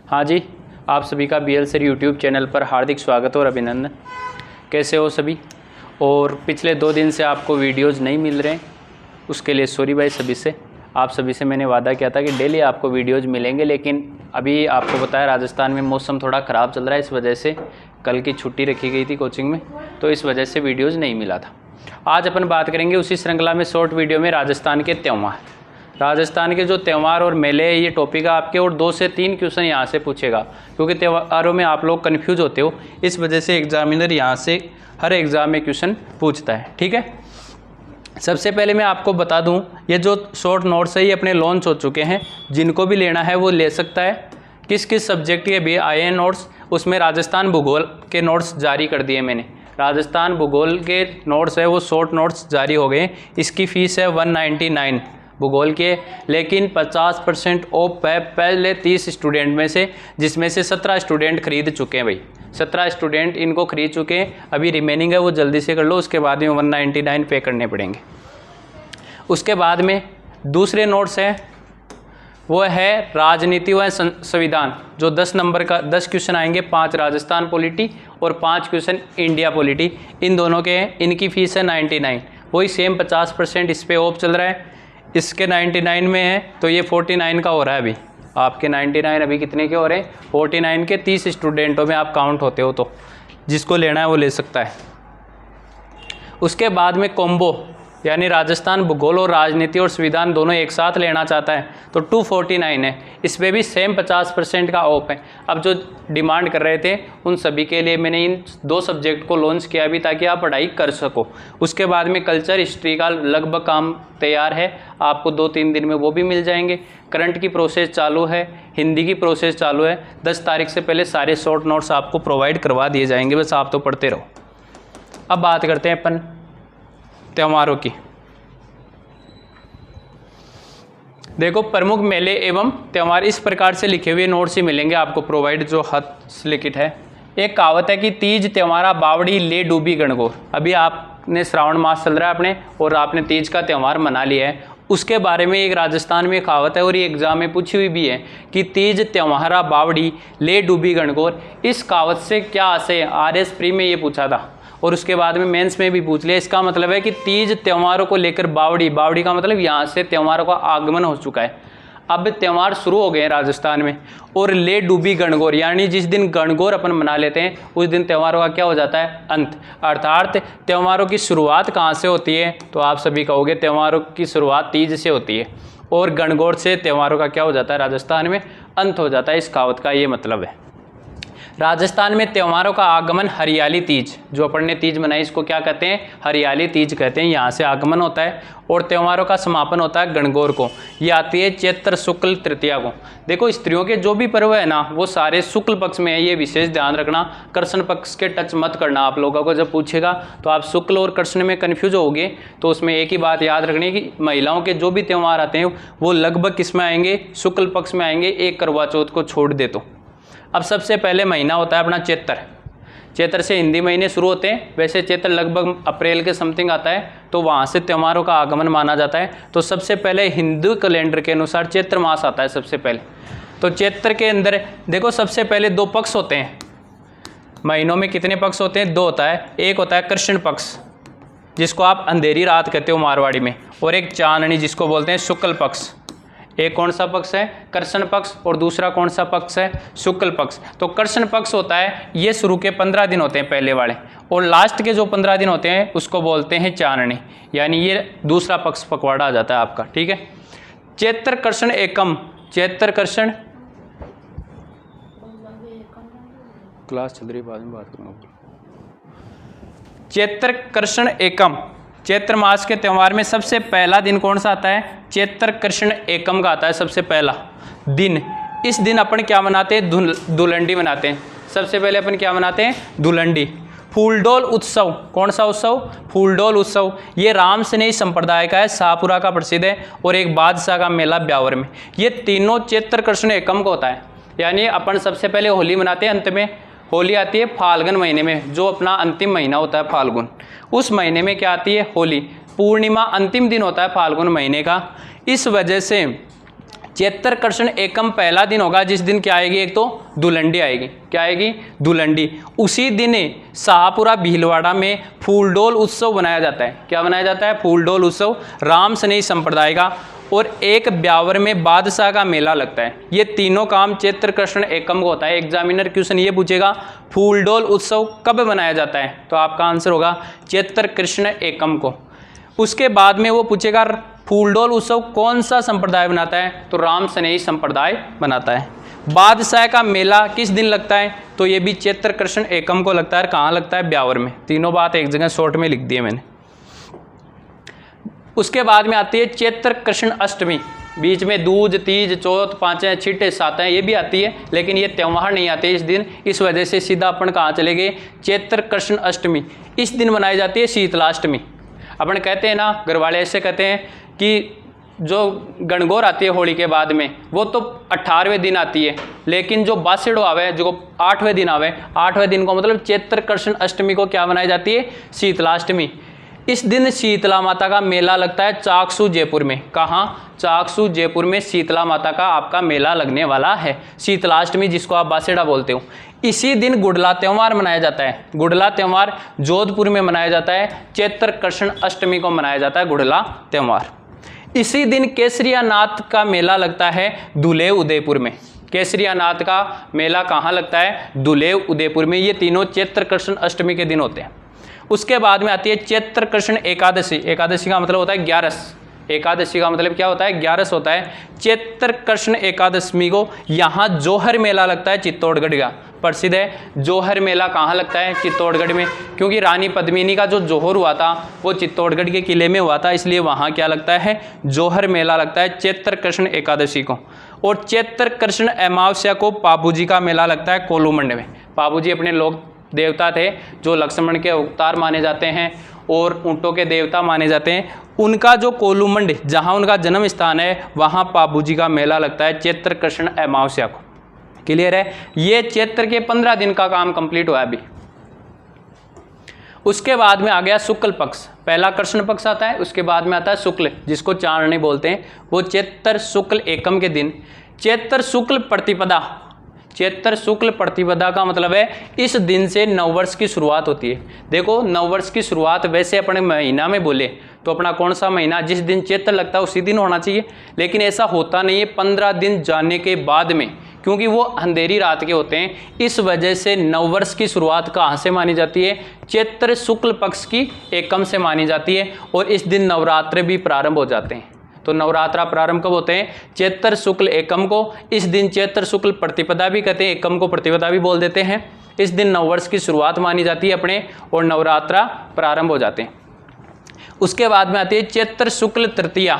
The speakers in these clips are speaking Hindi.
हाँ जी, आप सभी का BL सर यूट्यूब चैनल पर हार्दिक स्वागत और अभिनंदन। कैसे हो सभी? और पिछले 2 दिन से आपको वीडियोस नहीं मिल रहे हैं, उसके लिए सॉरी भाई सभी से। आप सभी से मैंने वादा किया था कि डेली आपको वीडियोस मिलेंगे, लेकिन अभी आपको बताया राजस्थान में मौसम थोड़ा ख़राब चल रहा है, इस वजह से कल की छुट्टी रखी गई थी कोचिंग में, तो इस वजह से वीडियोज़ नहीं मिला था। आज अपन बात करेंगे उसी श्रृंखला में शॉर्ट वीडियो में राजस्थान के त्यौहार। राजस्थान के जो त्यौहार और मेले है, ये टॉपिक है आपके, और 2 से 3 क्वेश्चन यहाँ से पूछेगा, क्योंकि त्योहारों में आप लोग कन्फ्यूज होते हो, इस वजह से एग्जामिनर यहाँ से हर एग्ज़ाम में क्वेश्चन पूछता है। ठीक है, सबसे पहले मैं आपको बता दूं, ये जो शॉर्ट नोट्स है ये अपने लॉन्च हो चुके हैं, जिनको भी लेना है वो ले सकता है। किस किस सब्जेक्ट के भी आए हैं नोट्स, उसमें राजस्थान भूगोल के नोट्स जारी कर दिए मैंने। राजस्थान भूगोल के नोट्स है वो शॉर्ट नोट्स जारी हो गए। इसकी फ़ीस है 199 भूगोल के, लेकिन 50% ऑफ है पहले 30 स्टूडेंट में से, जिसमें से 17 स्टूडेंट खरीद चुके हैं भाई। 17 स्टूडेंट इनको खरीद चुके हैं, अभी रिमेनिंग है वो जल्दी से कर लो, उसके बाद में 199 पे करने पड़ेंगे। उसके बाद में दूसरे नोट्स हैं वो है राजनीति व संविधान, जो 10 नंबर का 10 क्वेश्चन आएंगे, 5 राजस्थान पॉलिटी और 5 क्वेश्चन इंडिया पॉलिटी, इन दोनों के हैं। इनकी फ़ीस है 99, वही सेम 50% इस पर ऑफ चल रहा है। इसके 99 में है तो ये 49 का हो रहा है अभी। आपके 99 अभी कितने के हो रहे हैं? 49 के 30 स्टूडेंटों में आप काउंट होते हो, तो जिसको लेना है वो ले सकता है। उसके बाद में कॉम्बो, यानी राजस्थान भूगोल और राजनीति और संविधान दोनों एक साथ लेना चाहता है तो 249 है। इस पर भी सेम 50% का ऑफ है। अब जो डिमांड कर रहे थे उन सभी के लिए मैंने इन 2 सब्जेक्ट को लॉन्च किया अभी, ताकि आप पढ़ाई कर सको। उसके बाद में कल्चर हिस्ट्री का लगभग काम तैयार है, आपको 2-3 दिन में वो भी मिल जाएंगे। करंट की प्रोसेस चालू है, हिंदी की प्रोसेस चालू है। 10 तारीख से पहले सारे शॉर्ट नोट्स आपको प्रोवाइड करवा दिए जाएंगे, बस आप तो पढ़ते रहो। अब बात करते हैं अपन त्योहारों की। देखो, प्रमुख मेले एवं त्यौहार इस प्रकार से लिखे हुए नोट्स ही मिलेंगे आपको प्रोवाइड, जो हस्तलिखित है। एक कहावत है कि तीज त्योहारा बावड़ी ले डूबी गणगौर। अभी आपने श्रावण मास चल रहा है अपने, और आपने तीज का त्यौहार मना लिया है, उसके बारे में एक राजस्थान में कहावत है और ये एग्जाम में पूछी हुई भी है कि तीज त्योहारा बावड़ी ले डूबी गणगौर। इस कहावत से क्या आशय है? RS प्री में ये पूछा था और उसके बाद में मेंस में भी पूछ लिया। इसका मतलब है कि तीज त्योहारों को लेकर बावड़ी का मतलब यहाँ से त्योहारों का आगमन हो चुका है, अब त्यौहार शुरू हो गए हैं राजस्थान में। और ले डूबी गणगौर, यानी जिस दिन गणगौर अपन मना लेते हैं उस दिन त्योहारों का क्या हो जाता है? अंत। अर्थात त्योहारों की शुरुआत कहाँ से होती है? तो आप सभी कहोगे त्योहारों की शुरुआत तीज से होती है, और गणगौर से त्योहारों का क्या हो जाता है राजस्थान में? अंत हो जाता है। इस कहावत का ये मतलब है। राजस्थान में त्योहारों का आगमन हरियाली तीज, जो अपन ने तीज मनाई इसको क्या कहते हैं? हरियाली तीज कहते हैं। यहाँ से आगमन होता है और त्योहारों का समापन होता है गणगौर को। ये आती है चैत्र शुक्ल तृतीया को। देखो, स्त्रियों के जो भी पर्व है ना वो सारे शुक्ल पक्ष में है, ये विशेष ध्यान रखना। कृष्ण पक्ष के टच मत करना। आप लोगों को जब पूछेगा तो आप शुक्ल और कृष्ण में कन्फ्यूज होगे, तो उसमें एक ही बात याद रखनी कि महिलाओं के जो भी त्यौहार आते हैं वो लगभग किस में आएंगे? शुक्ल पक्ष में आएंगे, एक करवा चौथ को छोड़ दे तो। अब सबसे पहले महीना होता है अपना चैत्र। चैत्र से हिंदी महीने शुरू होते हैं, वैसे चैत्र लगभग अप्रैल के समथिंग आता है, तो वहाँ से त्योहारों का आगमन माना जाता है। तो सबसे पहले हिंदू कैलेंडर के अनुसार चैत्र मास आता है सबसे पहले। तो चैत्र के अंदर देखो, सबसे पहले 2 पक्ष होते हैं महीनों में। कितने पक्ष होते हैं? 2 होता है। एक होता है कृष्ण पक्ष, जिसको आप अंधेरी रात कहते हो मारवाड़ी में, और एक चांदनी जिसको बोलते हैं शुक्ल पक्ष। एक कौन सा पक्ष है? कृष्ण पक्ष, और दूसरा कौन सा पक्ष है? शुक्ल पक्ष। तो कृष्ण पक्ष होता है, ये शुरू के 15 दिन होते हैं पहले वाले, और लास्ट के जो 15 दिन होते हैं उसको बोलते हैं चांदनी, यानी ये दूसरा पक्ष पखवाड़ा आ जाता है आपका। ठीक है, चैत्र कृष्ण एकम, चैत्र कृष्ण क्लास चल रही, बाद में बात करूँगा। चैत्र कृष्ण एकम, चैत्र मास के त्यौहार में सबसे पहला दिन कौन सा आता है? चैत्र कृष्ण एकम का आता है सबसे पहला दिन। इस दिन अपन क्या मनाते हैं? धुलंडी मनाते हैं। सबसे पहले अपन क्या मनाते हैं? धुलंडी। फूलडोल उत्सव, कौन सा उत्सव? फूलडोल उत्सव। ये राम स्नेही संप्रदाय का है, शाहपुरा का प्रसिद्ध है, और एक बादशाह का मेला ब्यावर में। ये तीनों चैत्र कृष्ण एकम का होता है। यानी अपन सबसे पहले होली मनाते हैं, अंत में होली आती है फाल्गुन महीने में, जो अपना अंतिम महीना होता है फाल्गुन। उस महीने में क्या आती है? होली। पूर्णिमा अंतिम दिन होता है फाल्गुन महीने का। इस वजह से चैत्र कृष्ण एकम पहला दिन होगा जिस दिन क्या आएगी, एक तो धुलंडी आएगी। क्या आएगी? धुलंडी। उसी दिन शाहपुरा भीलवाड़ा में फूलडोल उत्सव बनाया जाता है। क्या बनाया जाता है? फूलडोल उत्सव, राम स्नेही संप्रदाय का। और एक ब्यावर में बादशाह का मेला लगता है। ये तीनों काम चैत्र कृष्ण एकम को होता है। एग्जामिनर क्वेश्चन ये पूछेगा फूलडोल उत्सव कब मनाया जाता है, तो आपका आंसर होगा चैत्र कृष्ण एकम को। उसके बाद में वो पूछेगा फूलडोल उत्सव कौन सा संप्रदाय बनाता है, तो राम स्नेही संप्रदाय बनाता है। बादशाह का मेला किस दिन लगता है, तो ये भी चैत्र कृष्ण एकम को लगता है। कहाँ लगता है? ब्यावर में। तीनों बात एक जगह शॉर्ट में लिख दी है मैंने। उसके बाद में आती है चैत्र कृष्ण अष्टमी। बीच में दूज, तीज, चौथ, पाँचें, छठे, सातें ये भी आती है, लेकिन ये त्यौहार नहीं आते इस दिन। इस वजह से सीधा अपन कहाँ चले गए? चैत्र कृष्ण अष्टमी। इस दिन मनाई जाती है शीतलाष्टमी। अपन कहते हैं ना, घर वाले ऐसे कहते हैं कि जो गणगौर आती है होली के बाद में, वो तो 18वें दिन आती है, लेकिन जो बासिड़ो आवे, जो 8वें दिन आवे, 8वें दिन को मतलब चैत्र कृष्ण अष्टमी को क्या मनाई जाती है? शीतलाष्टमी। इस दिन शीतला माता का मेला लगता है चाकसू जयपुर में। कहाँ? चाकसू जयपुर में शीतला माता का आपका मेला लगने वाला है, शीतलाष्टमी जिसको आप बासिड़ा बोलते हो। इसी दिन गुड़ला त्यौहार मनाया जाता है। गुड़ला त्यौहार जोधपुर में मनाया जाता है। चैत्र कृष्ण अष्टमी को मनाया जाता है गुड़ला त्यौहार। इसी दिन केसरिया नाथ का मेला लगता है दुलेव उदयपुर में। केसरिया नाथ का मेला कहाँ लगता है? दुलेव उदयपुर में। ये तीनों चैत्र कृष्ण अष्टमी के दिन होते हैं। उसके बाद में आती है चैत्र कृष्ण एकादशी। एकादशी का मतलब होता है 11। एकादशी का मतलब क्या होता है? 11 होता है। चैत्र कृष्ण एकादशी को यहाँ जोहर मेला लगता है, चित्तौड़गढ़ का प्रसिद्ध है। जोहर मेला कहाँ लगता है? चित्तौड़गढ़ में, क्योंकि रानी पद्मिनी का जो जोहर हुआ था वो चित्तौड़गढ़ के किले में हुआ था, इसलिए वहाँ क्या लगता है? जोहर मेला लगता है चैत्र कृष्ण एकादशी को। और चैत्र कृष्ण अमावस्या को पाबूजी का मेला लगता है कोलूमंड में। पाबूजी अपने लोक देवता थे जो लक्ष्मण के अवतार माने जाते हैं और ऊँटों के देवता माने जाते हैं। उनका जो कोलूमंड, जहाँ उनका जन्म स्थान है, वहाँ पाबूजी का मेला लगता है चैत्र कृष्ण अमावस्या को। क्लियर है? ये चैत्र के 15 दिन का काम कंप्लीट हुआ अभी। उसके बाद में आ गया शुक्ल पक्ष। पहला कृष्ण पक्ष आता है, उसके बाद में आता है शुक्ल, जिसको चारणी बोलते हैं। वो चैत्र शुक्ल एकम के दिन चैत्र शुक्ल प्रतिपदा। चैत्र शुक्ल प्रतिपदा का मतलब है इस दिन से नववर्ष की शुरुआत होती है। देखो, नववर्ष की शुरुआत वैसे अपने महीना में बोले तो अपना कौन सा महीना जिस दिन चैत्र लगता है उसी दिन होना चाहिए, लेकिन ऐसा होता नहीं है। 15 दिन जाने के बाद में, क्योंकि वो अंधेरी रात के होते हैं, इस वजह से नववर्ष की शुरुआत कहाँ से मानी जाती है? चैत्र शुक्ल पक्ष की एकम से मानी जाती है। और इस दिन नवरात्र भी प्रारंभ हो जाते हैं। तो नवरात्रा प्रारंभ कब होते हैं? चैत्र शुक्ल एकम को। इस दिन चैत्र शुक्ल प्रतिपदा भी कहते हैं, एकम को प्रतिपदा भी बोल देते हैं। इस दिन नववर्ष की शुरुआत मानी जाती है अपने, और नवरात्रा प्रारंभ हो जाते हैं। उसके बाद में आती है चैत्र शुक्ल तृतीया।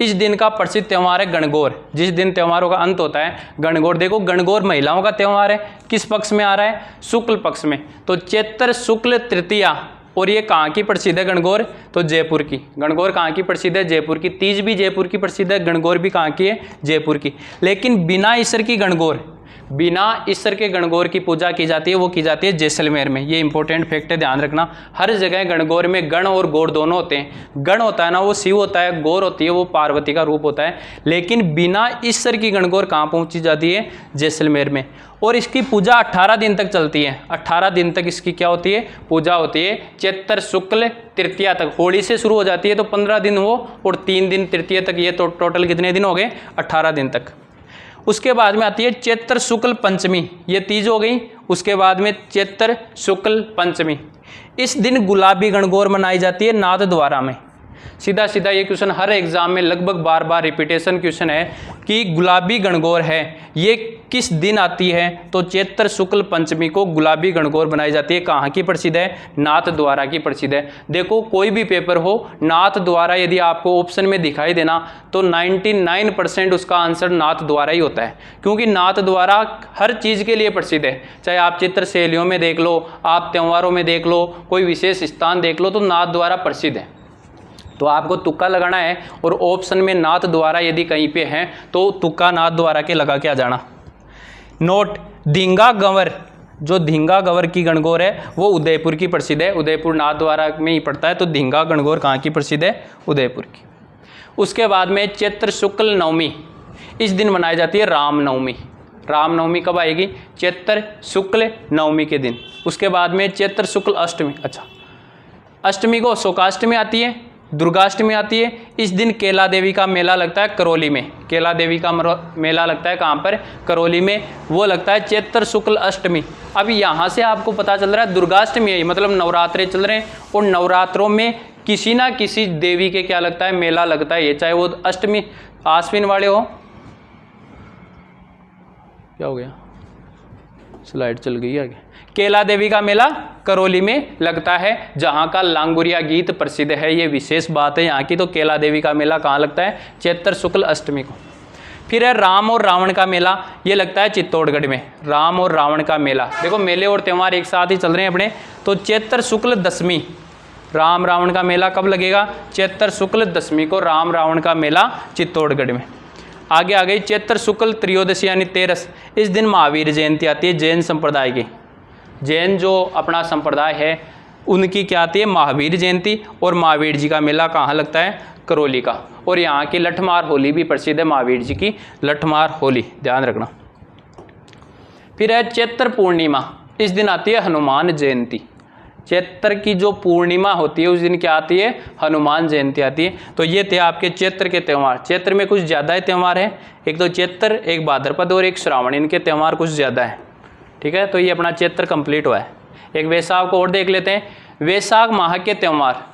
इस दिन का प्रसिद्ध त्यौहार है गणगौर। जिस दिन त्योहारों का अंत होता है गणगौर। देखो, गणगौर महिलाओं का त्यौहार है। किस पक्ष में आ रहा है? शुक्ल पक्ष में। तो चैत्र शुक्ल तृतीया। और ये कहाँ की प्रसिद्ध है गणगौर? तो जयपुर की। गणगौर कहाँ की प्रसिद्ध है? जयपुर की। तीज भी जयपुर की प्रसिद्ध है, गणगौर भी कहाँ की है? जयपुर की। लेकिन बिना ईश्वर की गणगौर, बिना ईश्वर के गणगौर की पूजा की जाती है, वो की जाती है जैसलमेर में। ये इंपॉर्टेंट फैक्ट है, ध्यान रखना। हर जगह गणगौर में गण और गौर दोनों होते हैं। गण होता है ना, वो शिव होता है, गौर होती है वो पार्वती का रूप होता है। लेकिन बिना ईश्वर की गणगौर कहाँ पहुँची जाती है? जैसलमेर में। और इसकी पूजा 18 दिन तक चलती है। 18 दिन तक इसकी क्या होती है? पूजा होती है। चैत्र शुक्ल तृतीया तक, होली से शुरू हो जाती है तो 15 दिन हो और 3 दिन तृतीया तक, ये तो टोटल कितने दिन हो गए? 18 दिन तक। उसके बाद में आती है चैत्र शुक्ल पंचमी। ये तीज हो गई। उसके बाद में चैत्र शुक्ल पंचमी। इस दिन गुलाबी गणगौर मनाई जाती है नाथ द्वारा में। सीधा सीधा ये क्वेश्चन हर एग्जाम में लगभग बार बार रिपीटेशन क्वेश्चन है कि गुलाबी गणगौर है, ये किस दिन आती है? तो चैत्र शुक्ल पंचमी को गुलाबी गणगौर बनाई जाती है। कहाँ की प्रसिद्ध है? नाथ द्वारा की प्रसिद्ध है। देखो, कोई भी पेपर हो, नाथ द्वारा यदि आपको ऑप्शन में दिखाई देना तो 99% उसका आंसर नाथ द्वारा ही होता है, क्योंकि नाथ द्वारा हर चीज़ के लिए प्रसिद्ध है। चाहे आप चित्र शैलियों में देख लो, आप त्योहारों में देख लो, कोई विशेष स्थान देख लो, तो नाथ द्वारा प्रसिद्ध है। तो आपको तुक्का लगाना है और ऑप्शन में नाथ द्वारा यदि कहीं पे है तो तुक्का नाथ द्वारा के लगा के आ जाना। नोट, धींगा गंवर, जो धींगा गंवर की गणगौर है वो उदयपुर की प्रसिद्ध है। उदयपुर नाथ द्वारा में ही पड़ता है, तो धींगा गणगौर कहाँ की प्रसिद्ध है? उदयपुर की। उसके बाद में चैत्र शुक्ल नवमी। इस दिन मनाई जाती है रामनवमी। रामनवमी कब आएगी? चैत्र शुक्ल नवमी के दिन। उसके बाद में चैत्र शुक्ल अष्टमी, अच्छा अष्टमी को शोकाष्टमी आती है, दुर्गाष्टमी आती है। इस दिन केला देवी का मेला लगता है करौली में। केला देवी का मेला लगता है कहाँ पर? करौली में। वो लगता है चैत्र शुक्ल अष्टमी। अब यहाँ से आपको पता चल रहा है दुर्गाष्टमी है, मतलब नवरात्रे चल रहे हैं और नवरात्रों में किसी ना किसी देवी के क्या लगता है? मेला लगता है। ये चाहे वो अष्टमी आश्विन वाले हो, क्या हो गया स्लाइड चल गई आगे। केला देवी का मेला करौली में लगता है, जहाँ का लांगुरिया गीत प्रसिद्ध है। ये विशेष बात है यहाँ की। तो केला देवी का मेला कहाँ लगता है? चैत्र शुक्ल अष्टमी को। फिर है राम और रावण का मेला, ये लगता है चित्तौड़गढ़ में। राम और रावण का मेला, देखो मेले और त्यौहार एक साथ ही चल रहे हैं अपने। तो चैत्र शुक्ल दशमी राम रावण का मेला कब लगेगा? चैत्र शुक्ल दशमी को राम रावण का मेला चित्तौड़गढ़ में। आगे आ गई चैत्र शुक्ल त्रयोदशी यानी 13। इस दिन महावीर जयंती आती है जैन संप्रदाय की। जैन जो अपना संप्रदाय है उनकी क्या आती है? महावीर जयंती। और महावीर जी का मेला कहाँ लगता है? करौली का। और यहाँ की लठमार होली भी प्रसिद्ध है, महावीर जी की लठमार होली, ध्यान रखना। फिर है चैत्र पूर्णिमा, इस दिन आती है हनुमान जयंती। चैत्र की जो पूर्णिमा होती है उस दिन क्या आती है? हनुमान जयंती आती है। तो ये थे आपके चैत्र के त्यौहार। चैत्र में कुछ ज़्यादा ही त्यौहार है, एक तो चैत्र, एक भाद्रपद और एक श्रावण, इनके त्यौहार कुछ ज़्यादा है। ठीक है, तो ये अपना चैत्र कंप्लीट हुआ है। एक वैशाख को और देख लेते हैं। वैशाख माह के त्यौहार,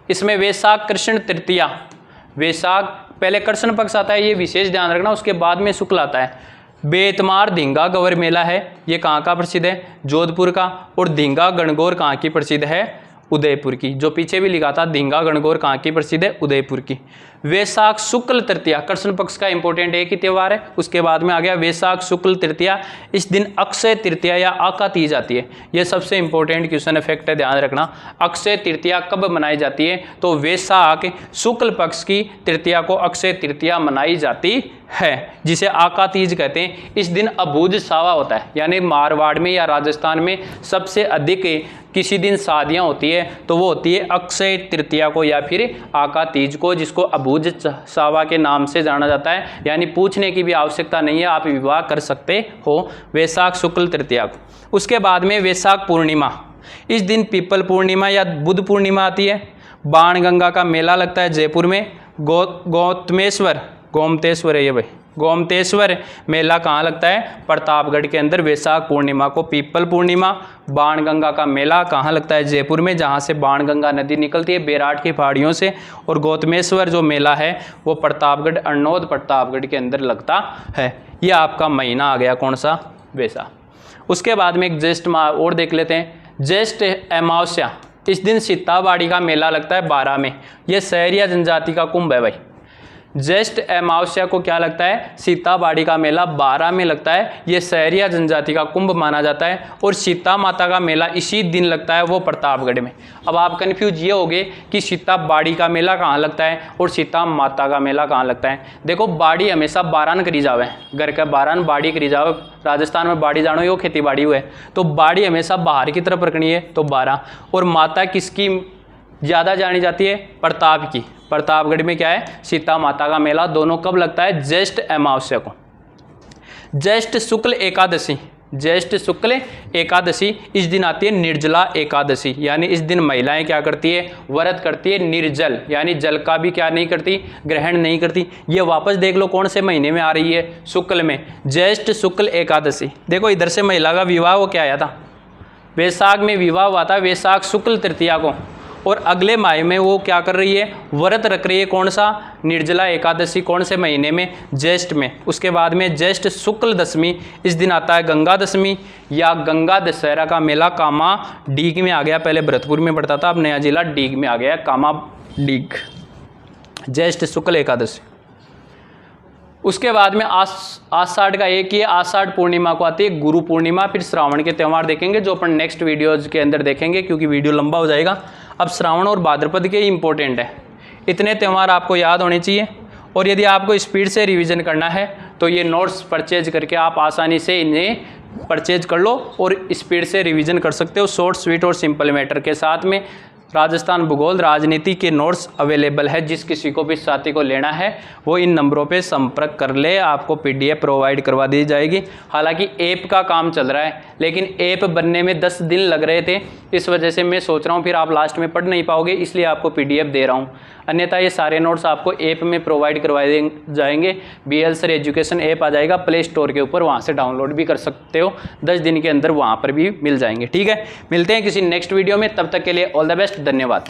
इसमें वैशाख कृष्ण तृतीया, वैशाख पहले कृष्ण पक्ष आता है, ये विशेष ध्यान रखना। उसके बाद में शुक्ल आता है। बेतमार धींगा गवर मेला है, ये कहाँ का प्रसिद्ध है? जोधपुर का। और धींगा गणगौर कहाँ की प्रसिद्ध है? उदयपुर की। जो पीछे भी लिखा था धींगा गणगौर कहाँ की प्रसिद्ध है? उदयपुर की। वैशाख शुक्ल तृतीया कृष्ण पक्ष का इंपॉर्टेंट एक ही त्यौहार है। उसके बाद में आ गया वैशाख शुक्ल तृतीया, इस दिन अक्षय तृतीया या आका तीज आती है। यह सबसे इंपॉर्टेंट क्वेश्चन इफेक्ट है, ध्यान रखना। अक्षय तृतीया कब मनाई जाती है? तो वैशाख शुक्ल पक्ष की तृतीया को अक्षय तृतीया मनाई जाती है, जिसे आका तीज कहते हैं। इस दिन अबूझ सावा होता है, यानी मारवाड़ में या राजस्थान में सबसे अधिक किसी दिन शादियां होती है तो वो होती है अक्षय तृतीया को या फिर आका तीज को, जिसको अबूझ सावा के नाम से जाना जाता है। यानी पूछने की भी आवश्यकता नहीं है, आप विवाह कर सकते हो वैशाख शुक्ल तृतीया को। उसके बाद में वैशाख पूर्णिमा, इस दिन पीपल पूर्णिमा या बुध पूर्णिमा आती है। बाणगंगा का मेला लगता है जयपुर में। गोमतेश्वर है ये भाई, गोमतेश्वर मेला कहाँ लगता है? प्रतापगढ़ के अंदर। वैशाख पूर्णिमा को पीपल पूर्णिमा। बाणगंगा का मेला कहाँ लगता है? जयपुर में, जहाँ से बाणगंगा नदी निकलती है बेराट की पहाड़ियों से। और गौतमेश्वर जो मेला है वो प्रतापगढ़, अरनोद प्रतापगढ़ के अंदर लगता है। ये आपका महीना आ गया कौन सा? वैशाख। उसके बाद में एक ज्येष्ठ माह और देख लेते हैं। ज्येष्ठ अमावस्या, इस दिन सीताबाड़ी का मेला लगता है बारा में। यह सहरिया जनजाति का कुंभ है भाई। ज्येष्ठ अमावस्या को क्या लगता है? सीताबाड़ी का मेला बारा में लगता है। ये सहरिया जनजाति का कुंभ माना जाता है। और सीता माता का मेला इसी दिन लगता है, वो प्रतापगढ़ में। अब आप कन्फ्यूज ये होगे कि सीताबाड़ी का मेला कहाँ लगता है और सीता माता का मेला कहाँ लगता है। देखो बाड़ी हमेशा बारान करी जावे, घर का बारान बाड़ी करी जावे। राजस्थान में बाड़ी जानो यो खेती बाड़ी हुए, तो बाड़ी हमेशा बाहर की तरफ रखनी है, तो बारा। और माता किसकी ज़्यादा जानी जाती है? प्रताप की। प्रतापगढ़ में क्या है? सीता माता का मेला। दोनों कब लगता है? ज्येष्ठ अमावस्या को। ज्येष्ठ शुक्ल एकादशी, ज्येष्ठ शुक्ल एकादशी इस दिन आती है निर्जला एकादशी। यानी इस दिन महिलाएं क्या करती है? व्रत करती है निर्जल, यानी जल का भी क्या नहीं करती? ग्रहण नहीं करती। ये वापस देख लो कौन से महीने में आ रही है? शुक्ल में, ज्येष्ठ शुक्ल एकादशी। देखो इधर से महिला का विवाह वो क्या आया था? वैशाख में विवाह हुआ था, वैशाख शुक्ल तृतीया को। और अगले माह में वो क्या कर रही है? व्रत रख रही है। कौन सा? निर्जला एकादशी। कौन से महीने में? ज्येष्ठ में। उसके बाद में ज्येष्ठ शुक्ल दशमी, इस दिन आता है गंगा दशमी या गंगा दशहरा का मेला। कामा डीग में आ गया, पहले भरतपुर में पड़ता था, अब नया जिला डीग में आ गया, कामा डीग। ज्येष्ठ शुक्ल एकादशी। उसके बाद में आषाढ़ का एक ही आषाढ़ पूर्णिमा को आती है गुरु पूर्णिमा। फिर श्रावण के त्यौहार देखेंगे जो अपन नेक्स्ट वीडियोज के अंदर देखेंगे, क्योंकि वीडियो लंबा हो जाएगा। अब श्रावण और भाद्रपद के ही इंपॉर्टेंट है, इतने त्यौहार आपको याद होने चाहिए। और यदि आपको स्पीड से रिवीजन करना है तो ये नोट्स परचेज करके आप आसानी से इन्हें परचेज कर लो और स्पीड से रिवीजन कर सकते हो, शॉर्ट स्वीट और सिंपल मैटर के साथ में। राजस्थान भूगोल राजनीति के नोट्स अवेलेबल है। जिस किसी को भी साथी को लेना है वो इन नंबरों पे संपर्क कर ले, आपको PDF प्रोवाइड करवा दी जाएगी। हालांकि ऐप का काम चल रहा है, लेकिन ऐप बनने में 10 दिन लग रहे थे, इस वजह से मैं सोच रहा हूँ फिर आप लास्ट में पढ़ नहीं पाओगे, इसलिए आपको PDF दे रहा हूँ। अन्यथा ये सारे नोट्स आपको ऐप में प्रोवाइड करवाए जाएंगे। BL सर एजुकेशन ऐप आ जाएगा प्ले स्टोर के ऊपर, वहाँ से डाउनलोड भी कर सकते हो। 10 दिन के अंदर वहाँ पर भी मिल जाएंगे। ठीक है, मिलते हैं किसी नेक्स्ट वीडियो में, तब तक के लिए ऑल द बेस्ट, धन्यवाद।